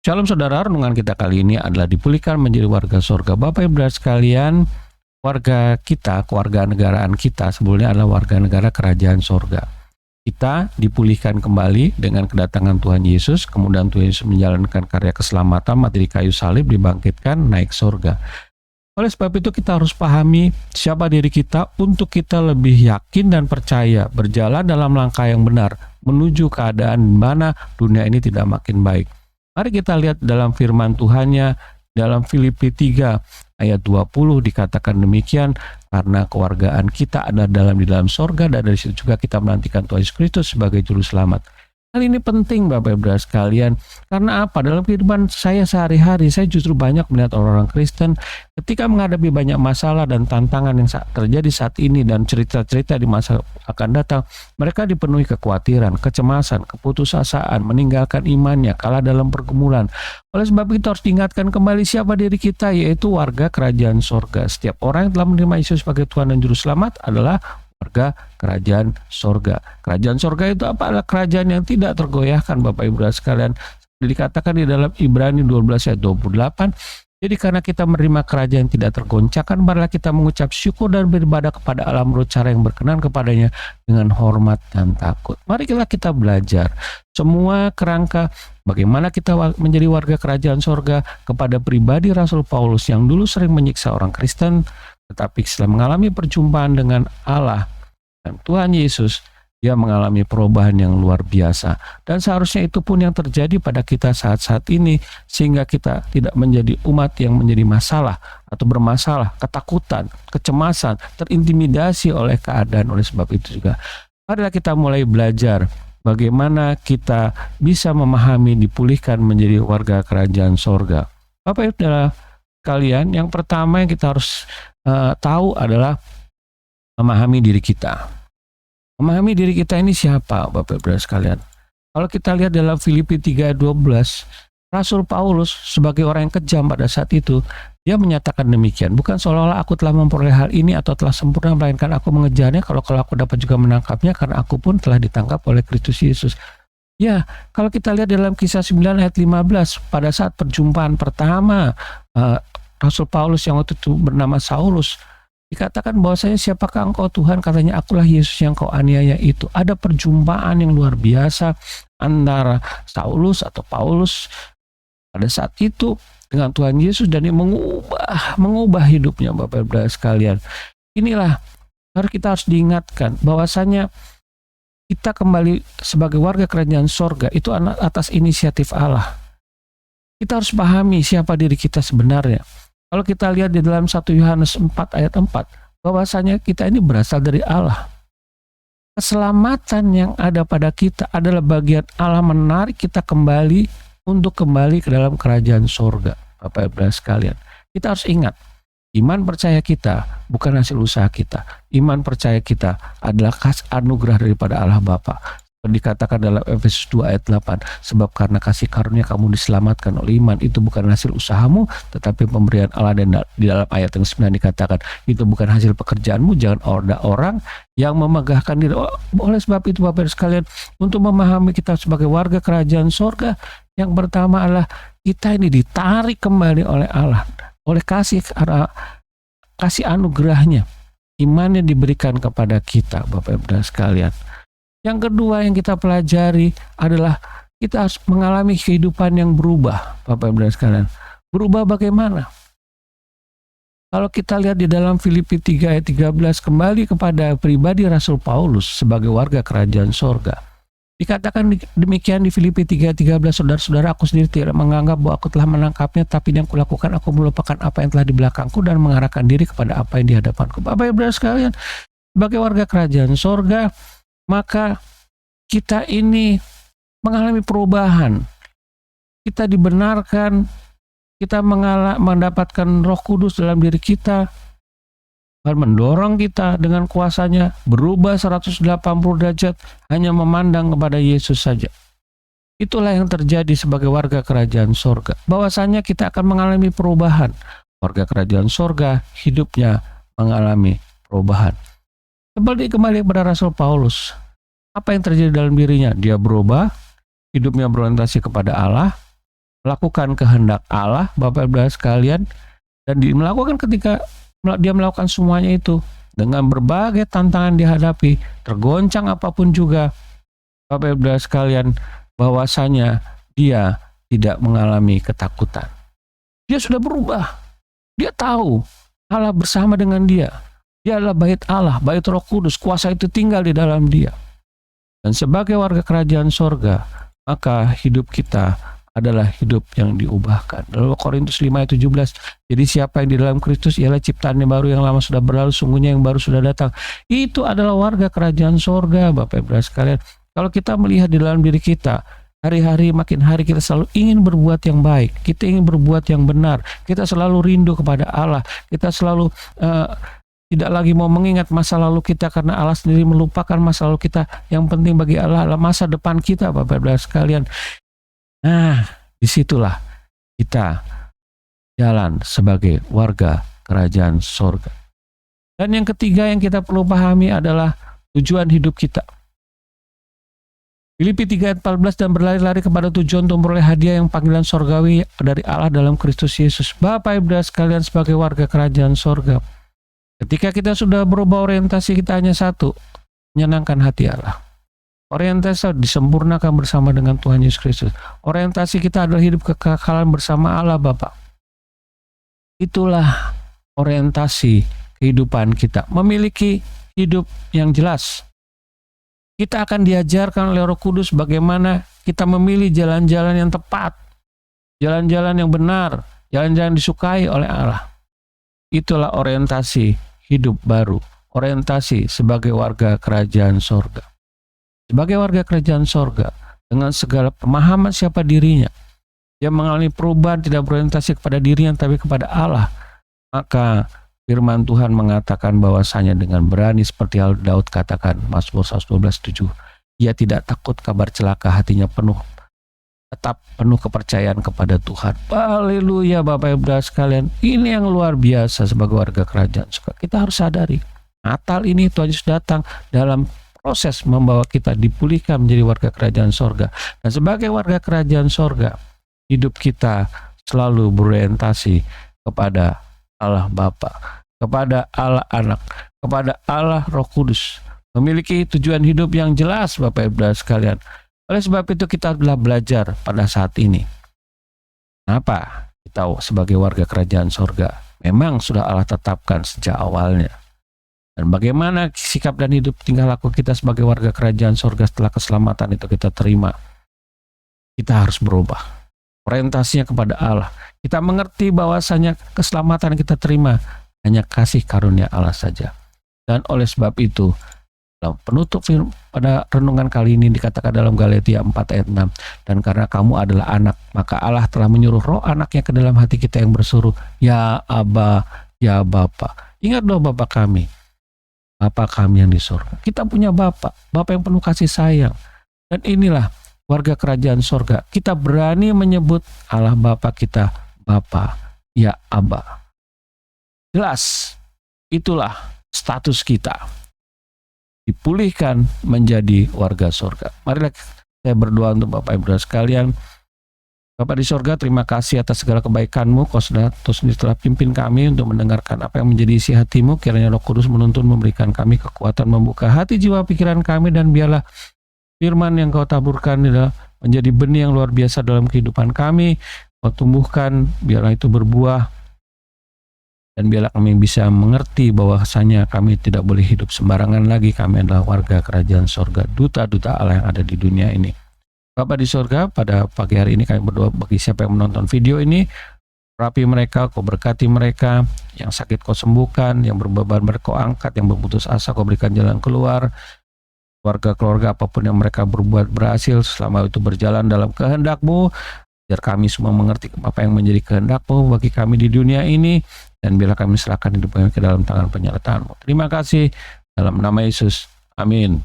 Shalom saudara, renungan kita kali ini adalah dipulihkan menjadi warga surga. Bapak Ibu sekalian, warga kita, kewarganegaraan kita sebetulnya adalah warga negara kerajaan surga. Kita dipulihkan kembali dengan kedatangan Tuhan Yesus, kemudian Tuhan Yesus menjalankan karya keselamatan, mati di kayu salib, dibangkitkan, naik surga. Oleh sebab itu kita harus pahami siapa diri kita untuk kita lebih yakin dan percaya berjalan dalam langkah yang benar menuju keadaan mana dunia ini tidak makin baik. Mari kita lihat dalam firman Tuhannya dalam Filipi 3 ayat 20 dikatakan demikian, karena kewargaan kita ada di dalam sorga dan dari situ juga kita menantikan Tuhan Yesus Kristus sebagai juru selamat. Hal ini penting Bapak Ibu sekalian, karena apa? Dalam kehidupan saya sehari-hari, saya justru banyak melihat orang-orang Kristen ketika menghadapi banyak masalah dan tantangan yang terjadi saat ini dan cerita-cerita di masa akan datang, mereka dipenuhi kekhawatiran, kecemasan, keputusasaan, meninggalkan imannya, kalah dalam pergumulan. Oleh sebab itu harus diingatkan kembali siapa diri kita, yaitu warga kerajaan sorga. Setiap orang yang telah menerima Yesus sebagai Tuhan dan Juru Selamat adalah warga kerajaan sorga. Kerajaan sorga itu apa? Adalah kerajaan yang tidak tergoyahkan Bapak Ibu sekalian. Dikatakan di dalam Ibrani 12 ayat 28. Jadi karena kita menerima kerajaan yang tidak tergoncangkan, marilah kita mengucap syukur dan beribadah kepada Allah menurut cara yang berkenan kepadanya dengan hormat dan takut. Mari kita belajar semua kerangka bagaimana kita menjadi warga kerajaan sorga kepada pribadi Rasul Paulus yang dulu sering menyiksa orang Kristen, tetapi setelah mengalami perjumpaan dengan Allah dan Tuhan Yesus, dia mengalami perubahan yang luar biasa. Dan seharusnya itu pun yang terjadi pada kita saat-saat ini, sehingga kita tidak menjadi umat yang menjadi masalah atau bermasalah, ketakutan, kecemasan, terintimidasi oleh keadaan. Oleh sebab itu juga, marilah kita mulai belajar bagaimana kita bisa memahami, dipulihkan menjadi warga kerajaan sorga. Bapak Ibu kalian, yang pertama yang kita harus tahu adalah memahami diri kita. Memahami diri kita ini siapa, Bapak Ibu sekalian? Kalau kita lihat dalam Filipi 3:12, Rasul Paulus sebagai orang yang kejam pada saat itu, dia menyatakan demikian, bukan seolah-olah aku telah memperoleh hal ini atau telah sempurna, melainkan aku mengejarnya, kalau aku dapat juga menangkapnya, karena aku pun telah ditangkap oleh Kristus Yesus. Ya, kalau kita lihat dalam Kisah 9 ayat 15, pada saat perjumpaan pertama Rasul Paulus yang waktu itu bernama Saulus, dikatakan bahwasanya siapakah engkau Tuhan? Katanya, akulah Yesus yang kau aniaya itu. Ada perjumpaan yang luar biasa antara Saulus atau Paulus pada saat itu dengan Tuhan Yesus, dan dia mengubah hidupnya Bapak Ibu sekalian. Inilah kita harus diingatkan bahwasanya kita kembali sebagai warga kerajaan sorga itu atas inisiatif Allah. Kita harus pahami siapa diri kita sebenarnya. Kalau kita lihat di dalam 1 Yohanes 4 ayat 4, bahwasanya kita ini berasal dari Allah. Keselamatan yang ada pada kita adalah bagian Allah menarik kita kembali untuk kembali ke dalam kerajaan sorga. Bapak Ibu sekalian, kita harus ingat, iman percaya kita bukan hasil usaha kita. Iman percaya kita adalah anugerah daripada Allah Bapa. Dikatakan dalam Efesus 2 ayat 8, sebab karena kasih karunia kamu diselamatkan oleh iman, itu bukan hasil usahamu, tetapi pemberian Allah. Dan di dalam ayat yang 9 dikatakan, itu bukan hasil pekerjaanmu, jangan ada orang yang memegahkan diri. Oleh sebab itu Bapak sekalian, untuk memahami kita sebagai warga kerajaan sorga, yang pertama adalah kita ini ditarik kembali oleh Allah, oleh kasih anugerahnya, imannya diberikan kepada kita Bapak Ibu sekalian. Yang kedua yang kita pelajari adalah kita harus mengalami kehidupan yang berubah Bapak Ibu sekalian. Berubah bagaimana? Kalau kita lihat di dalam Filipi 3 ayat 13, kembali kepada pribadi Rasul Paulus sebagai warga kerajaan sorga. Dikatakan demikian di Filipi 3:13, saudara-saudara, aku sendiri tidak menganggap bahwa aku telah menangkapnya, tapi yang kulakukan aku melupakan apa yang telah di belakangku dan mengarahkan diri kepada apa yang di hadapanku. Bapak Ibu sekalian, sebagai warga kerajaan sorga, maka kita ini mengalami perubahan. Kita dibenarkan, kita mendapatkan Roh Kudus dalam diri kita, dan mendorong kita dengan kuasanya berubah 180 derajat hanya memandang kepada Yesus saja. Itulah yang terjadi sebagai warga kerajaan sorga. Bahwasanya kita akan mengalami perubahan. Warga kerajaan sorga hidupnya mengalami perubahan. Kembali kepada Rasul Paulus. Apa yang terjadi dalam dirinya? Dia berubah, hidupnya berorientasi kepada Allah, melakukan kehendak Allah, Bapak Ibu sekalian, dan melakukan ketika dia melakukan semuanya itu dengan berbagai tantangan dihadapi, tergoncang apapun juga, Bapak Ibu sekalian, bahwasanya dia tidak mengalami ketakutan. Dia sudah berubah. Dia tahu Allah bersama dengan dia. Dia adalah bait Allah, bait Roh Kudus, kuasa itu tinggal di dalam dia. Dan sebagai warga kerajaan sorga, maka hidup kita adalah hidup yang diubahkan. Dalam Korintus 5 ayat 17, jadi siapa yang di dalam Kristus ialah ciptaan yang baru, yang lama sudah berlalu, sungguhnya yang baru sudah datang. Itu adalah warga kerajaan sorga, Bapak Ibu sekalian. Kalau kita melihat di dalam diri kita, hari-hari makin hari kita selalu ingin berbuat yang baik, kita ingin berbuat yang benar, kita selalu rindu kepada Allah, kita selalu tidak lagi mau mengingat masa lalu kita karena Allah sendiri melupakan masa lalu kita. Yang penting bagi Allah adalah masa depan kita, Bapak Ibu sekalian. Nah, disitulah kita jalan sebagai warga kerajaan sorga. Dan yang ketiga yang kita perlu pahami adalah tujuan hidup kita. Filipi 3 ayat 14, dan berlari-lari kepada tujuan untuk memperoleh hadiah yang panggilan sorgawi dari Allah dalam Kristus Yesus. Bapak Ibu sekalian, sebagai warga kerajaan sorga, ketika kita sudah berubah orientasi, kita hanya satu, menyenangkan hati Allah. Orientasi disempurnakan bersama dengan Tuhan Yesus Kristus. Orientasi kita adalah hidup kekekalan bersama Allah Bapa. Itulah orientasi kehidupan kita. Memiliki hidup yang jelas. Kita akan diajarkan oleh Roh Kudus bagaimana kita memilih jalan-jalan yang tepat, jalan-jalan yang benar, jalan-jalan disukai oleh Allah. Itulah orientasi hidup baru, orientasi sebagai warga kerajaan sorga. Sebagai warga kerajaan sorga, dengan segala pemahaman siapa dirinya, dia mengalami perubahan, tidak berorientasi kepada dirinya tapi kepada Allah. Maka firman Tuhan mengatakan bahwasanya dengan berani seperti Daud katakan, Mazmur 112:7, ia tidak takut kabar celaka, hatinya tetap penuh kepercayaan kepada Tuhan. Haleluya Bapak Ibu sekalian, ini yang luar biasa sebagai warga kerajaan sorga. Kita harus sadari, Natal ini Tuhan Yesus datang dalam proses membawa kita dipulihkan menjadi warga kerajaan sorga. Dan sebagai warga kerajaan sorga, hidup kita selalu berorientasi kepada Allah Bapa, kepada Allah Anak, kepada Allah Roh Kudus. Memiliki tujuan hidup yang jelas Bapak Ibu sekalian. Oleh sebab itu kita telah belajar pada saat ini. Kenapa kita sebagai warga kerajaan sorga? Memang sudah Allah tetapkan sejak awalnya. Dan bagaimana sikap dan hidup tingkah laku kita sebagai warga kerajaan sorga setelah keselamatan itu kita terima? Kita harus berubah. Orientasinya kepada Allah. Kita mengerti bahwasanya keselamatan yang kita terima hanya kasih karunia Allah saja. Dan oleh sebab itu, dalam penutup pada renungan kali ini dikatakan dalam Galatia 4 ayat 6, dan karena kamu adalah anak, maka Allah telah menyuruh roh anaknya ke dalam hati kita yang berseru, ya Aba, ya Bapa. Ingat doa Bapa kami, Bapa kami yang di surga. Kita punya Bapa, Bapa yang penuh kasih sayang. Dan inilah warga kerajaan sorga. Kita berani menyebut Allah Bapa kita, Bapa, ya Aba. Jelas, itulah status kita. Dipulihkan menjadi warga sorga. Marilah saya berdoa untuk Bapak Ibu sekalian. Bapa di sorga, terima kasih atas segala kebaikan-Mu. Kau sudah telah pimpin kami untuk mendengarkan apa yang menjadi isi hati-Mu. Kiranya Roh Kudus menuntun, memberikan kami kekuatan, membuka hati, jiwa, pikiran kami, dan biarlah firman yang Kau taburkan menjadi benih yang luar biasa dalam kehidupan kami. Kau tumbuhkan, biarlah itu berbuah. Dan biarlah kami bisa mengerti bahwasanya kami tidak boleh hidup sembarangan lagi. Kami adalah warga kerajaan sorga, duta-duta Allah yang ada di dunia ini. Bapa di sorga, pada pagi hari ini kami berdoa bagi siapa yang menonton video ini, rapi mereka, Kau berkati mereka, yang sakit Kau sembuhkan, yang berbeban mereka Kau angkat, yang berputus asa Kau berikan jalan keluar. Keluarga-keluarga apapun yang mereka berbuat berhasil, selama itu berjalan dalam kehendak-Mu, biar kami semua mengerti apa yang menjadi kehendak-Mu bagi kami di dunia ini. Dan bila kami serahkan hidup kami ke dalam tangan penyertaan-Mu. Terima kasih dalam nama Yesus. Amin.